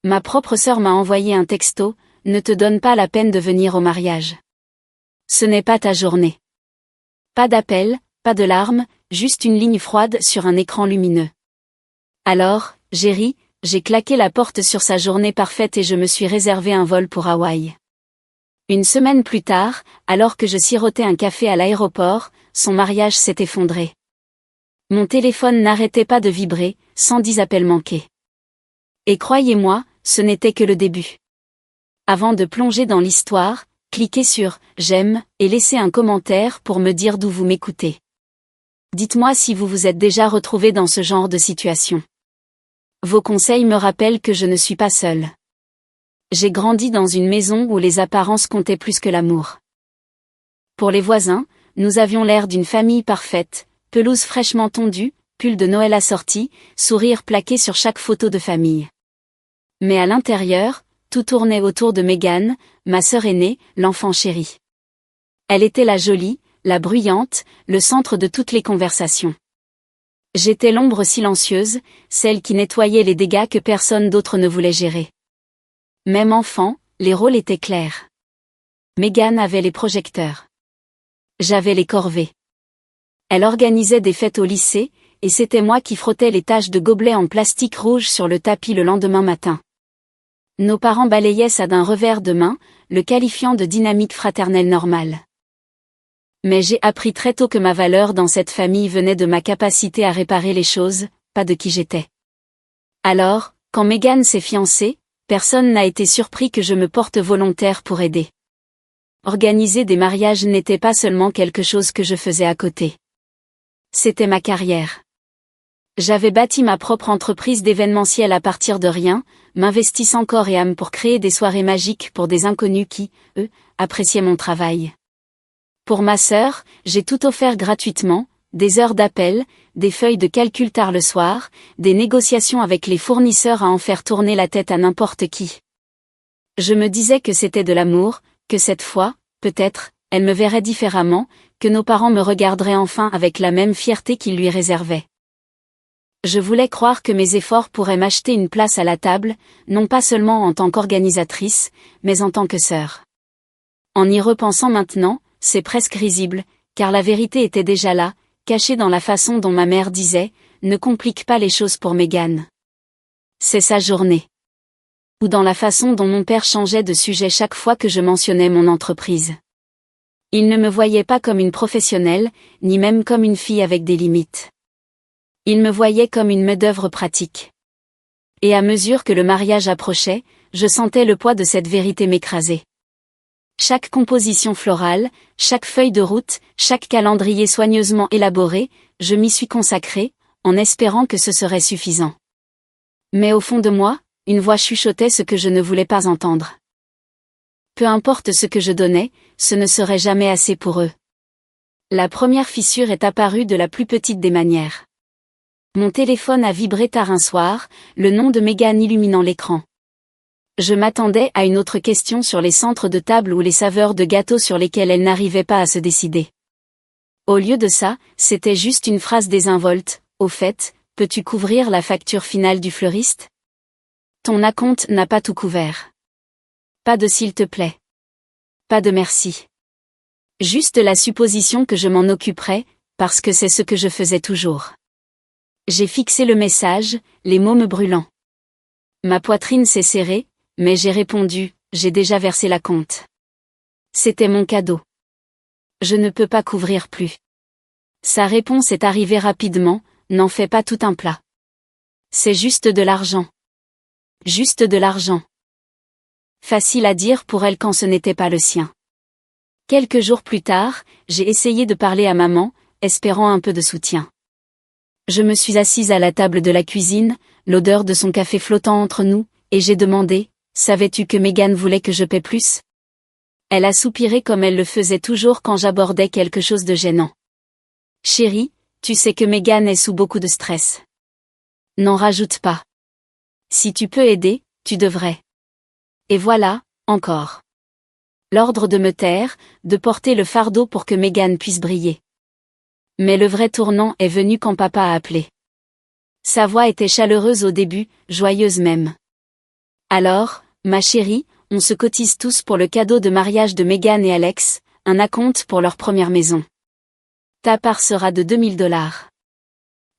Ma propre sœur m'a envoyé un texto, ne te donne pas la peine de venir au mariage. Ce n'est pas ta journée. Pas d'appel, pas de larmes, juste une ligne froide sur un écran lumineux. Alors, j'ai ri, j'ai claqué la porte sur sa journée parfaite et je me suis réservé un vol pour Hawaï. Une semaine plus tard, alors que je sirotais un café à l'aéroport, son mariage s'est effondré. Mon téléphone n'arrêtait pas de vibrer, 110 appels manqués. Et croyez-moi, ce n'était que le début. Avant de plonger dans l'histoire, cliquez sur « J'aime » et laissez un commentaire pour me dire d'où vous m'écoutez. Dites-moi si vous vous êtes déjà retrouvé dans ce genre de situation. Vos conseils me rappellent que je ne suis pas seule. J'ai grandi dans une maison où les apparences comptaient plus que l'amour. Pour les voisins, nous avions l'air d'une famille parfaite, pelouse fraîchement tondue, pull de Noël assorti, sourire plaqué sur chaque photo de famille. Mais à l'intérieur, tout tournait autour de Megan, ma sœur aînée, l'enfant chéri. Elle était la jolie, la bruyante, le centre de toutes les conversations. J'étais l'ombre silencieuse, celle qui nettoyait les dégâts que personne d'autre ne voulait gérer. Même enfant, les rôles étaient clairs. Megan avait les projecteurs. J'avais les corvées. Elle organisait des fêtes au lycée, et c'était moi qui frottais les taches de gobelets en plastique rouge sur le tapis le lendemain matin. Nos parents balayaient ça d'un revers de main, le qualifiant de dynamique fraternelle normale. Mais j'ai appris très tôt que ma valeur dans cette famille venait de ma capacité à réparer les choses, pas de qui j'étais. Alors, quand Megan s'est fiancée, personne n'a été surpris que je me porte volontaire pour aider. Organiser des mariages n'était pas seulement quelque chose que je faisais à côté. C'était ma carrière. J'avais bâti ma propre entreprise d'événementiel à partir de rien, m'investissant corps et âme pour créer des soirées magiques pour des inconnus qui, eux, appréciaient mon travail. Pour ma sœur, j'ai tout offert gratuitement, des heures d'appel, des feuilles de calcul tard le soir, des négociations avec les fournisseurs à en faire tourner la tête à n'importe qui. Je me disais que c'était de l'amour, que cette fois, peut-être, elle me verrait différemment, que nos parents me regarderaient enfin avec la même fierté qu'ils lui réservaient. Je voulais croire que mes efforts pourraient m'acheter une place à la table, non pas seulement en tant qu'organisatrice, mais en tant que sœur. En y repensant maintenant, c'est presque risible, car la vérité était déjà là, cachée dans la façon dont ma mère disait « Ne complique pas les choses pour Megan. C'est sa journée ». Ou dans la façon dont mon père changeait de sujet chaque fois que je mentionnais mon entreprise. Il ne me voyait pas comme une professionnelle, ni même comme une fille avec des limites. Il me voyait comme une main-d'œuvre pratique. Et à mesure que le mariage approchait, je sentais le poids de cette vérité m'écraser. Chaque composition florale, chaque feuille de route, chaque calendrier soigneusement élaboré, je m'y suis consacrée, en espérant que ce serait suffisant. Mais au fond de moi, une voix chuchotait ce que je ne voulais pas entendre. Peu importe ce que je donnais, ce ne serait jamais assez pour eux. La première fissure est apparue de la plus petite des manières. Mon téléphone a vibré tard un soir, le nom de Megan illuminant l'écran. Je m'attendais à une autre question sur les centres de table ou les saveurs de gâteaux sur lesquels elle n'arrivait pas à se décider. Au lieu de ça, c'était juste une phrase désinvolte. Au fait, peux-tu couvrir la facture finale du fleuriste? Ton acompte n'a pas tout couvert. Pas de s'il te plaît. Pas de merci. Juste la supposition que je m'en occuperais, parce que c'est ce que je faisais toujours. J'ai fixé le message, les mots me brûlant. Ma poitrine s'est serrée, mais j'ai répondu, j'ai déjà versé la compte. C'était mon cadeau. Je ne peux pas couvrir plus. Sa réponse est arrivée rapidement, n'en fais pas tout un plat. C'est juste de l'argent. Juste de l'argent. Facile à dire pour elle quand ce n'était pas le sien. Quelques jours plus tard, j'ai essayé de parler à maman, espérant un peu de soutien. Je me suis assise à la table de la cuisine, l'odeur de son café flottant entre nous, et j'ai demandé, savais-tu que Megan voulait que je paie plus? Elle a soupiré comme elle le faisait toujours quand j'abordais quelque chose de gênant. Chérie, tu sais que Megan est sous beaucoup de stress. N'en rajoute pas. Si tu peux aider, tu devrais. Et voilà, encore. L'ordre de me taire, de porter le fardeau pour que Megan puisse briller. Mais le vrai tournant est venu quand papa a appelé. Sa voix était chaleureuse au début, joyeuse même. Alors, ma chérie, on se cotise tous pour le cadeau de mariage de Meghan et Alex, un acompte pour leur première maison. Ta part sera de $2000.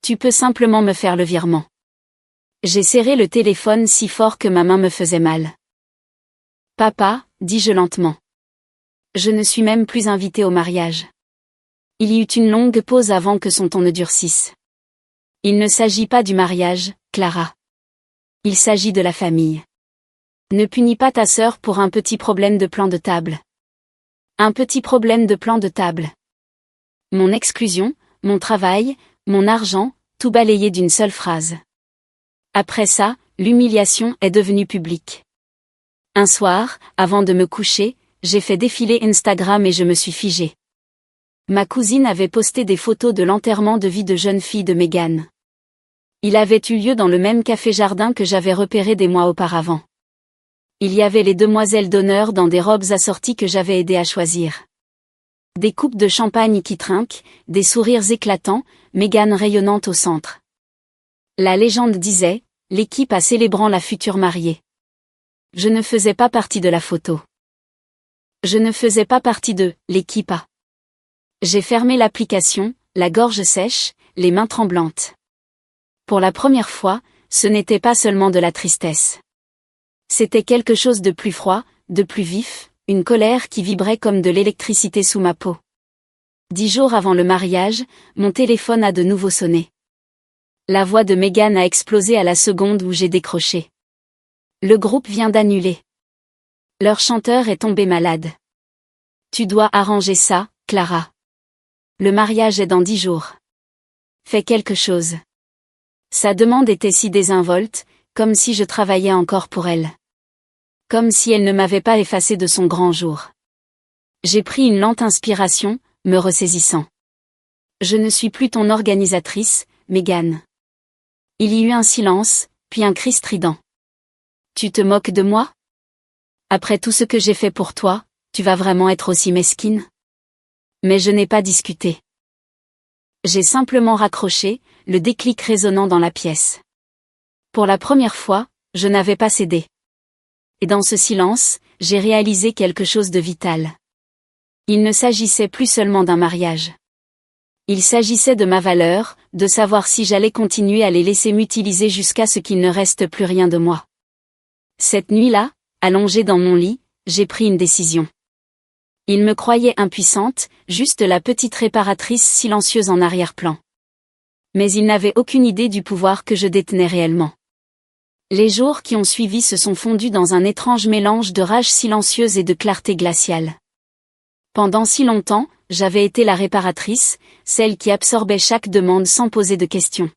Tu peux simplement me faire le virement. J'ai serré le téléphone si fort que ma main me faisait mal. Papa, dis-je lentement. Je ne suis même plus invitée au mariage. Il y eut une longue pause avant que son ton ne durcisse. Il ne s'agit pas du mariage, Clara. Il s'agit de la famille. Ne punis pas ta sœur pour un petit problème de plan de table. Un petit problème de plan de table. Mon exclusion, mon travail, mon argent, tout balayé d'une seule phrase. Après ça, l'humiliation est devenue publique. Un soir, avant de me coucher, j'ai fait défiler Instagram et je me suis figée. Ma cousine avait posté des photos de l'enterrement de vie de jeune fille de Meghan. Il avait eu lieu dans le même café-jardin que j'avais repéré des mois auparavant. Il y avait les demoiselles d'honneur dans des robes assorties que j'avais aidé à choisir. Des coupes de champagne qui trinquent, des sourires éclatants, Meghan rayonnante au centre. La légende disait, l'équipe a célébrant la future mariée. Je ne faisais pas partie de la photo. Je ne faisais pas partie de l'équipe A. J'ai fermé l'application, la gorge sèche, les mains tremblantes. Pour la première fois, ce n'était pas seulement de la tristesse. C'était quelque chose de plus froid, de plus vif, une colère qui vibrait comme de l'électricité sous ma peau. 10 jours avant le mariage, mon téléphone a de nouveau sonné. La voix de Meghan a explosé à la seconde où j'ai décroché. Le groupe vient d'annuler. Leur chanteur est tombé malade. Tu dois arranger ça, Clara. Le mariage est dans 10 jours. Fais quelque chose. Sa demande était si désinvolte, comme si je travaillais encore pour elle. Comme si elle ne m'avait pas effacé de son grand jour. J'ai pris une lente inspiration, me ressaisissant. Je ne suis plus ton organisatrice, Meghan. Il y eut un silence, puis un cri strident. Tu te moques de moi? Après tout ce que j'ai fait pour toi, tu vas vraiment être aussi mesquine? Mais je n'ai pas discuté. J'ai simplement raccroché, le déclic résonnant dans la pièce. Pour la première fois, je n'avais pas cédé. Et dans ce silence, j'ai réalisé quelque chose de vital. Il ne s'agissait plus seulement d'un mariage. Il s'agissait de ma valeur, de savoir si j'allais continuer à les laisser m'utiliser jusqu'à ce qu'il ne reste plus rien de moi. Cette nuit-là, allongée dans mon lit, j'ai pris une décision. Il me croyait impuissante, juste la petite réparatrice silencieuse en arrière-plan. Mais il n'avait aucune idée du pouvoir que je détenais réellement. Les jours qui ont suivi se sont fondus dans un étrange mélange de rage silencieuse et de clarté glaciale. Pendant si longtemps, j'avais été la réparatrice, celle qui absorbait chaque demande sans poser de questions.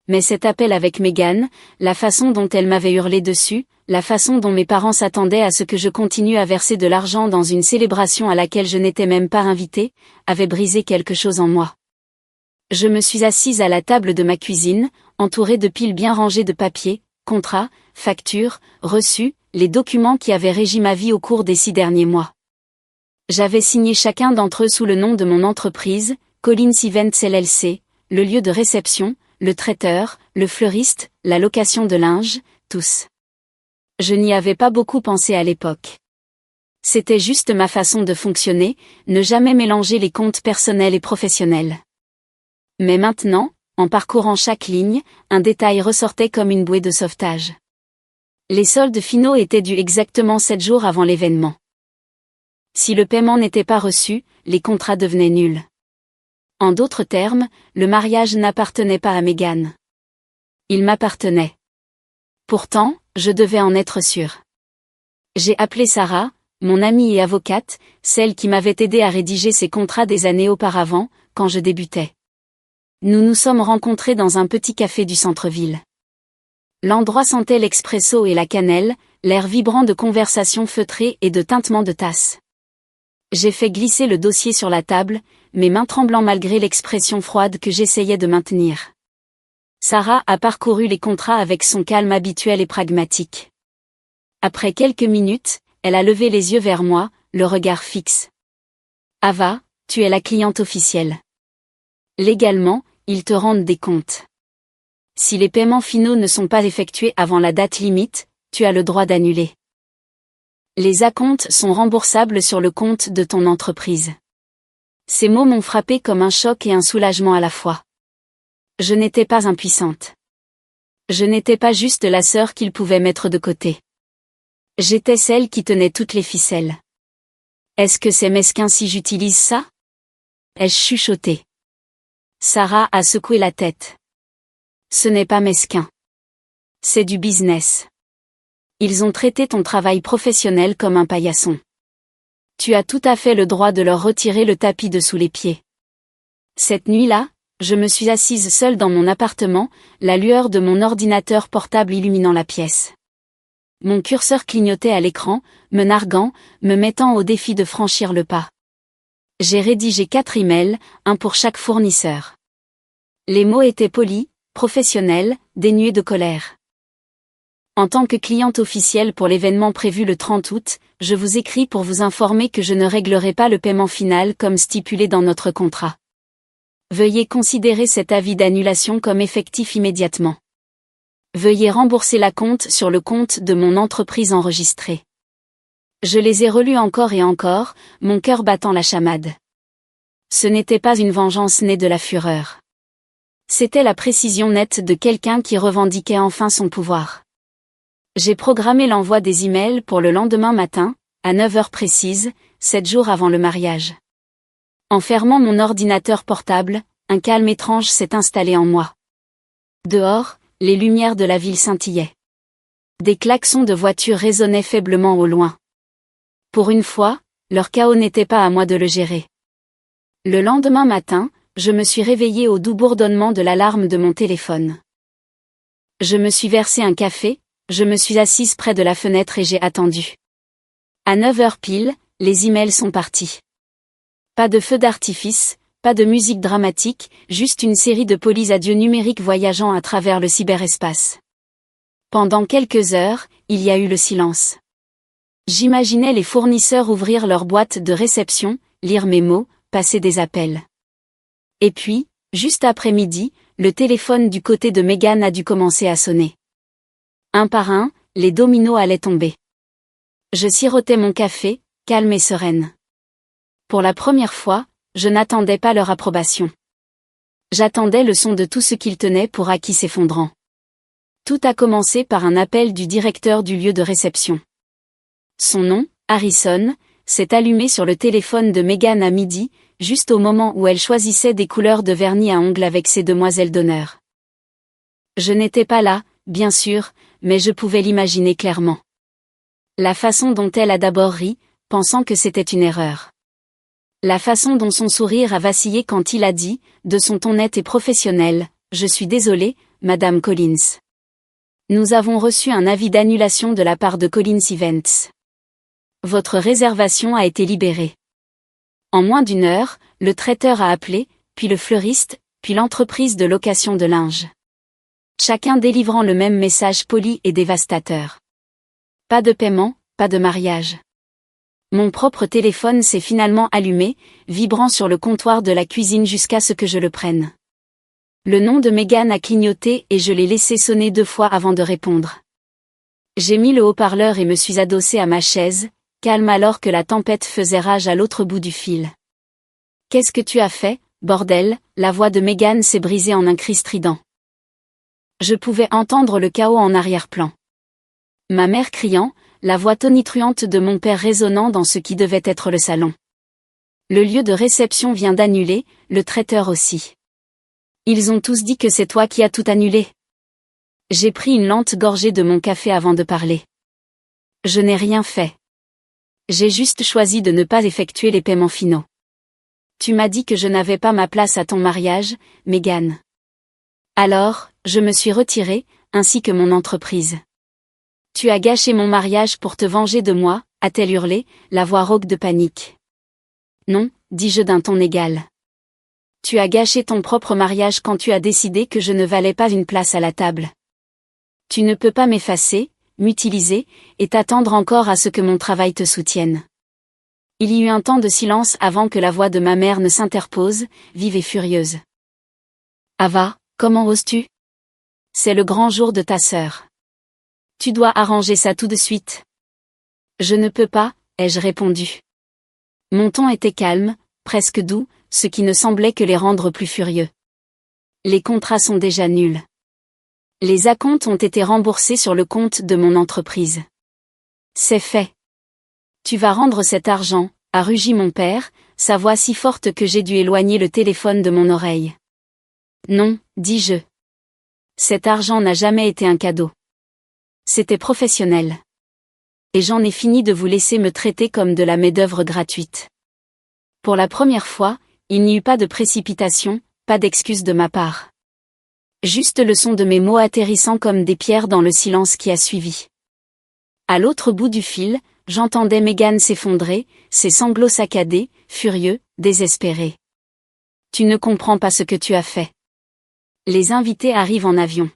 Mais cet appel avec Meghan, la façon dont elle m'avait hurlé dessus, la façon dont mes parents s'attendaient à ce que je continue à verser de l'argent dans une célébration à laquelle je n'étais même pas invitée, avait brisé quelque chose en moi. Je me suis assise à la table de ma cuisine, entourée de piles bien rangées de papiers, contrats, factures, reçus, les documents qui avaient régi ma vie au cours des 6 derniers mois. J'avais signé chacun d'entre eux sous le nom de mon entreprise, Collins Events LLC, le lieu de réception, le traiteur, le fleuriste, la location de linge, tous. Je n'y avais pas beaucoup pensé à l'époque. C'était juste ma façon de fonctionner, ne jamais mélanger les comptes personnels et professionnels. Mais maintenant, en parcourant chaque ligne, un détail ressortait comme une bouée de sauvetage. Les soldes finaux étaient dus exactement 7 jours avant l'événement. Si le paiement n'était pas reçu, les contrats devenaient nuls. En d'autres termes, le mariage n'appartenait pas à Meghan. Il m'appartenait. Pourtant, je devais en être sûre. J'ai appelé Sarah, mon amie et avocate, celle qui m'avait aidé à rédiger ces contrats des années auparavant, quand je débutais. Nous nous sommes rencontrés dans un petit café du centre-ville. L'endroit sentait l'expresso et la cannelle, l'air vibrant de conversations feutrées et de tintements de tasses. J'ai fait glisser le dossier sur la table, mes mains tremblant malgré l'expression froide que j'essayais de maintenir. Sarah a parcouru les contrats avec son calme habituel et pragmatique. Après quelques minutes, elle a levé les yeux vers moi, le regard fixe. Ava, tu es la cliente officielle. Légalement, ils te rendent des comptes. Si les paiements finaux ne sont pas effectués avant la date limite, tu as le droit d'annuler. Les acomptes sont remboursables sur le compte de ton entreprise. Ces mots m'ont frappé comme un choc et un soulagement à la fois. Je n'étais pas impuissante. Je n'étais pas juste la sœur qu'il pouvait mettre de côté. J'étais celle qui tenait toutes les ficelles. Est-ce que c'est mesquin si j'utilise ça? Ai-je chuchoté. Sarah a secoué la tête. Ce n'est pas mesquin. C'est du business. Ils ont traité ton travail professionnel comme un paillasson. Tu as tout à fait le droit de leur retirer le tapis de sous les pieds. Cette nuit-là, je me suis assise seule dans mon appartement, la lueur de mon ordinateur portable illuminant la pièce. Mon curseur clignotait à l'écran, me narguant, me mettant au défi de franchir le pas. J'ai rédigé 4 emails, un pour chaque fournisseur. Les mots étaient polis, professionnels, dénués de colère. En tant que cliente officielle pour l'événement prévu le 30 août, je vous écris pour vous informer que je ne réglerai pas le paiement final comme stipulé dans notre contrat. Veuillez considérer cet avis d'annulation comme effectif immédiatement. Veuillez rembourser l'acompte sur le compte de mon entreprise enregistrée. Je les ai relus encore et encore, mon cœur battant la chamade. Ce n'était pas une vengeance née de la fureur. C'était la précision nette de quelqu'un qui revendiquait enfin son pouvoir. J'ai programmé l'envoi des emails pour le lendemain matin, à 9 heures précises, 7 jours avant le mariage. En fermant mon ordinateur portable, un calme étrange s'est installé en moi. Dehors, les lumières de la ville scintillaient. Des klaxons de voitures résonnaient faiblement au loin. Pour une fois, leur chaos n'était pas à moi de le gérer. Le lendemain matin, je me suis réveillée au doux bourdonnement de l'alarme de mon téléphone. Je me suis versé un café, je me suis assise près de la fenêtre et j'ai attendu. À 9 heures pile, les emails sont partis. Pas de feu d'artifice, pas de musique dramatique, juste une série de polis adieux numériques voyageant à travers le cyberespace. Pendant quelques heures, il y a eu le silence. J'imaginais les fournisseurs ouvrir leur boîte de réception, lire mes mots, passer des appels. Et puis, juste après midi, le téléphone du côté de Megan a dû commencer à sonner. Un par un, les dominos allaient tomber. Je sirotais mon café, calme et sereine. Pour la première fois, je n'attendais pas leur approbation. J'attendais le son de tout ce qu'ils tenaient pour acquis s'effondrant. Tout a commencé par un appel du directeur du lieu de réception. Son nom, Harrison, s'est allumé sur le téléphone de Megan à midi, juste au moment où elle choisissait des couleurs de vernis à ongles avec ses demoiselles d'honneur. Je n'étais pas là, bien sûr, mais je pouvais l'imaginer clairement. La façon dont elle a d'abord ri, pensant que c'était une erreur. La façon dont son sourire a vacillé quand il a dit, de son ton net et professionnel, « Je suis désolé, Madame Collins. Nous avons reçu un avis d'annulation de la part de Collins Events. Votre réservation a été libérée. » En moins d'1 heure, le traiteur a appelé, puis le fleuriste, puis l'entreprise de location de linge. Chacun délivrant le même message poli et dévastateur. Pas de paiement, pas de mariage. Mon propre téléphone s'est finalement allumé, vibrant sur le comptoir de la cuisine jusqu'à ce que je le prenne. Le nom de Megan a clignoté et je l'ai laissé sonner 2 fois avant de répondre. J'ai mis le haut-parleur et me suis adossée à ma chaise, calme alors que la tempête faisait rage à l'autre bout du fil. « Qu'est-ce que tu as fait, bordel ?» La voix de Megan s'est brisée en un cri strident. Je pouvais entendre le chaos en arrière-plan. Ma mère criant, la voix tonitruante de mon père résonnant dans ce qui devait être le salon. Le lieu de réception vient d'annuler, le traiteur aussi. Ils ont tous dit que c'est toi qui as tout annulé. J'ai pris une lente gorgée de mon café avant de parler. Je n'ai rien fait. J'ai juste choisi de ne pas effectuer les paiements finaux. Tu m'as dit que je n'avais pas ma place à ton mariage, Megan. Alors, je me suis retirée, ainsi que mon entreprise. Tu as gâché mon mariage pour te venger de moi, a-t-elle hurlé, la voix rauque de panique. Non, dis-je d'un ton égal. Tu as gâché ton propre mariage quand tu as décidé que je ne valais pas une place à la table. Tu ne peux pas m'effacer, m'utiliser, et t'attendre encore à ce que mon travail te soutienne. Il y eut un temps de silence avant que la voix de ma mère ne s'interpose, vive et furieuse. Ava, comment oses-tu? C'est le grand jour de ta sœur. Tu dois arranger ça tout de suite. Je ne peux pas, ai-je répondu. Mon ton était calme, presque doux, ce qui ne semblait que les rendre plus furieux. Les contrats sont déjà nuls. Les acomptes ont été remboursés sur le compte de mon entreprise. C'est fait. Tu vas rendre cet argent, a rugi mon père, sa voix si forte que j'ai dû éloigner le téléphone de mon oreille. Non, dis-je. Cet argent n'a jamais été un cadeau. C'était professionnel. Et j'en ai fini de vous laisser me traiter comme de la main-d'œuvre gratuite. Pour la première fois, il n'y eut pas de précipitation, pas d'excuse de ma part. Juste le son de mes mots atterrissant comme des pierres dans le silence qui a suivi. À l'autre bout du fil, j'entendais Mégane s'effondrer, ses sanglots saccadés, furieux, désespérés. Tu ne comprends pas ce que tu as fait. Les invités arrivent en avion.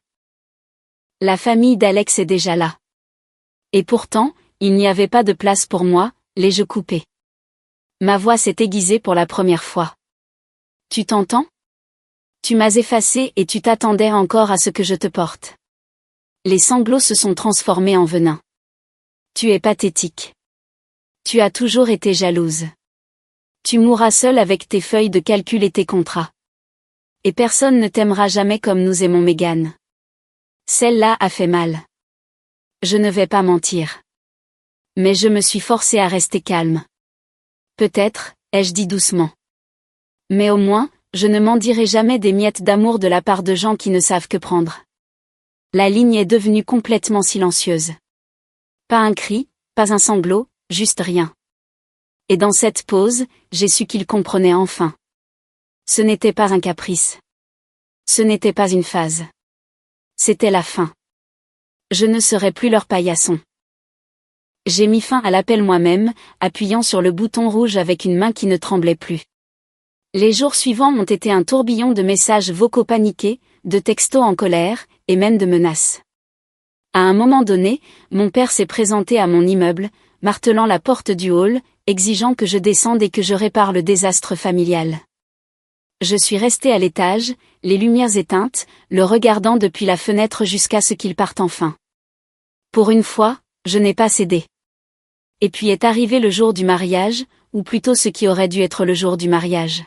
La famille d'Alex est déjà là. Et pourtant, il n'y avait pas de place pour moi, l'ai-je coupé. Ma voix s'est aiguisée pour la première fois. Tu t'entends? Tu m'as effacé et tu t'attendais encore à ce que je te porte. Les sanglots se sont transformés en venin. Tu es pathétique. Tu as toujours été jalouse. Tu mourras seule avec tes feuilles de calcul et tes contrats. Et personne ne t'aimera jamais comme nous aimons Mégane. Celle-là a fait mal. Je ne vais pas mentir. Mais je me suis forcée à rester calme. Peut-être, ai-je dit doucement. Mais au moins, je ne m'en dirai jamais des miettes d'amour de la part de gens qui ne savent que prendre. La ligne est devenue complètement silencieuse. Pas un cri, pas un sanglot, juste rien. Et dans cette pause, j'ai su qu'il comprenait enfin. Ce n'était pas un caprice. Ce n'était pas une phase. C'était la fin. Je ne serais plus leur paillasson. J'ai mis fin à l'appel moi-même, appuyant sur le bouton rouge avec une main qui ne tremblait plus. Les jours suivants ont été un tourbillon de messages vocaux paniqués, de textos en colère, et même de menaces. À un moment donné, mon père s'est présenté à mon immeuble, martelant la porte du hall, exigeant que je descende et que je répare le désastre familial. Je suis restée à l'étage, les lumières éteintes, le regardant depuis la fenêtre jusqu'à ce qu'il parte enfin. Pour une fois, je n'ai pas cédé. Et puis est arrivé le jour du mariage, ou plutôt ce qui aurait dû être le jour du mariage.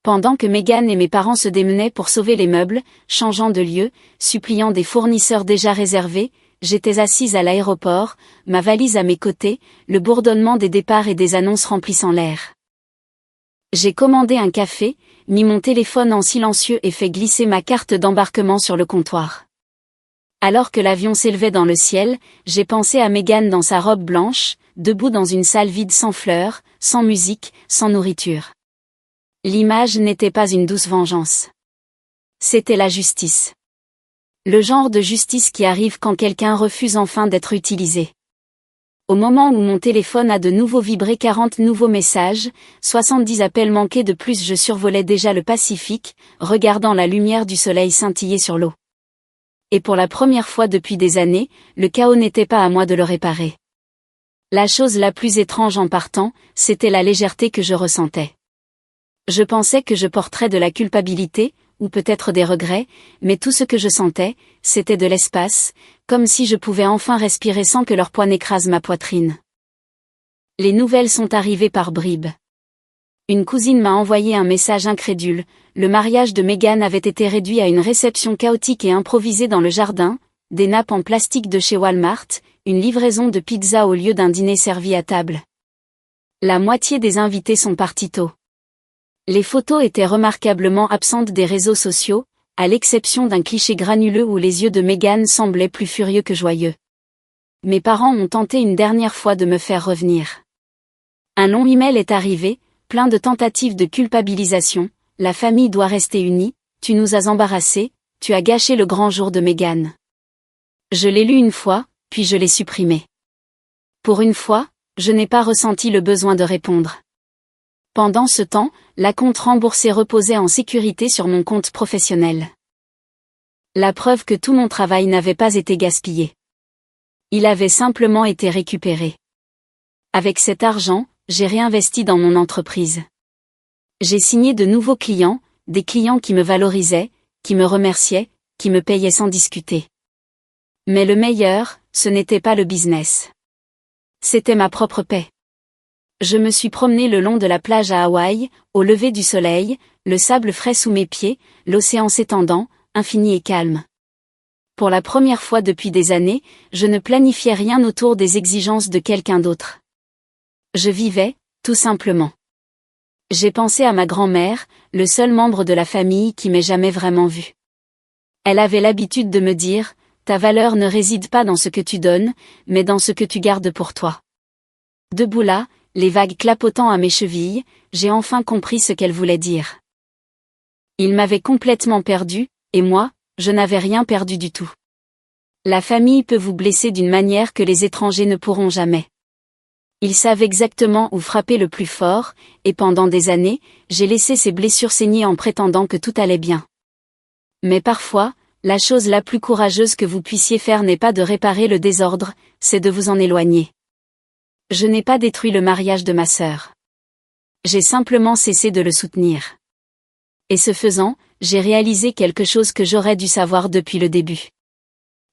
Pendant que Mégane et mes parents se démenaient pour sauver les meubles, changeant de lieu, suppliant des fournisseurs déjà réservés, j'étais assise à l'aéroport, ma valise à mes côtés, le bourdonnement des départs et des annonces remplissant l'air. J'ai commandé un café, mis mon téléphone en silencieux et fait glisser ma carte d'embarquement sur le comptoir. Alors que l'avion s'élevait dans le ciel, j'ai pensé à Mégane dans sa robe blanche, debout dans une salle vide sans fleurs, sans musique, sans nourriture. L'image n'était pas une douce vengeance. C'était la justice. Le genre de justice qui arrive quand quelqu'un refuse enfin d'être utilisé. Au moment où mon téléphone a de nouveau vibré 40 nouveaux messages, 70 appels manqués de plus, je survolais déjà le Pacifique, regardant la lumière du soleil scintiller sur l'eau. Et pour la première fois depuis des années, le chaos n'était pas à moi de le réparer. La chose la plus étrange en partant, c'était la légèreté que je ressentais. Je pensais que je porterais de la culpabilité, ou peut-être des regrets, mais tout ce que je sentais, c'était de l'espace, comme si je pouvais enfin respirer sans que leur poids n'écrase ma poitrine. Les nouvelles sont arrivées par bribes. Une cousine m'a envoyé un message incrédule, le mariage de Mégane avait été réduit à une réception chaotique et improvisée dans le jardin, des nappes en plastique de chez Walmart, une livraison de pizza au lieu d'un dîner servi à table. La moitié des invités sont partis tôt. Les photos étaient remarquablement absentes des réseaux sociaux, à l'exception d'un cliché granuleux où les yeux de Mégane semblaient plus furieux que joyeux. Mes parents ont tenté une dernière fois de me faire revenir. Un long email est arrivé, plein de tentatives de culpabilisation. La famille doit rester unie, tu nous as embarrassés, tu as gâché le grand jour de Mégane. Je l'ai lu une fois, puis je l'ai supprimé. Pour une fois, je n'ai pas ressenti le besoin de répondre. Pendant ce temps, la compte remboursée reposait en sécurité sur mon compte professionnel. La preuve que tout mon travail n'avait pas été gaspillé. Il avait simplement été récupéré. Avec cet argent, j'ai réinvesti dans mon entreprise. J'ai signé de nouveaux clients, des clients qui me valorisaient, qui me remerciaient, qui me payaient sans discuter. Mais le meilleur, ce n'était pas le business. C'était ma propre paix. Je me suis promené le long de la plage à Hawaï, au lever du soleil, le sable frais sous mes pieds, l'océan s'étendant, infini et calme. Pour la première fois depuis des années, je ne planifiais rien autour des exigences de quelqu'un d'autre. Je vivais, tout simplement. J'ai pensé à ma grand-mère, le seul membre de la famille qui m'ait jamais vraiment vue. Elle avait l'habitude de me dire, « Ta valeur ne réside pas dans ce que tu donnes, mais dans ce que tu gardes pour toi. » Debout là, les vagues clapotant à mes chevilles, j'ai enfin compris ce qu'elle voulait dire. Il m'avait complètement perdu, et moi, je n'avais rien perdu du tout. La famille peut vous blesser d'une manière que les étrangers ne pourront jamais. Ils savent exactement où frapper le plus fort, et pendant des années, j'ai laissé ces blessures saigner en prétendant que tout allait bien. Mais parfois, la chose la plus courageuse que vous puissiez faire n'est pas de réparer le désordre, c'est de vous en éloigner. Je n'ai pas détruit le mariage de ma sœur. J'ai simplement cessé de le soutenir. Et ce faisant, j'ai réalisé quelque chose que j'aurais dû savoir depuis le début.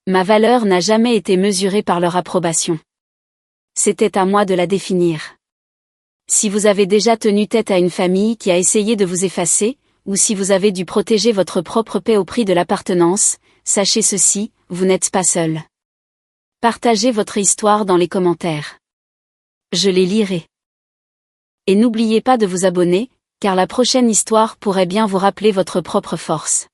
Ma valeur n'a jamais été mesurée par leur approbation. C'était à moi de la définir. Si vous avez déjà tenu tête à une famille qui a essayé de vous effacer, ou si vous avez dû protéger votre propre paix au prix de l'appartenance, sachez ceci, vous n'êtes pas seul. Partagez votre histoire dans les commentaires. Je les lirai. Et n'oubliez pas de vous abonner, car la prochaine histoire pourrait bien vous rappeler votre propre force.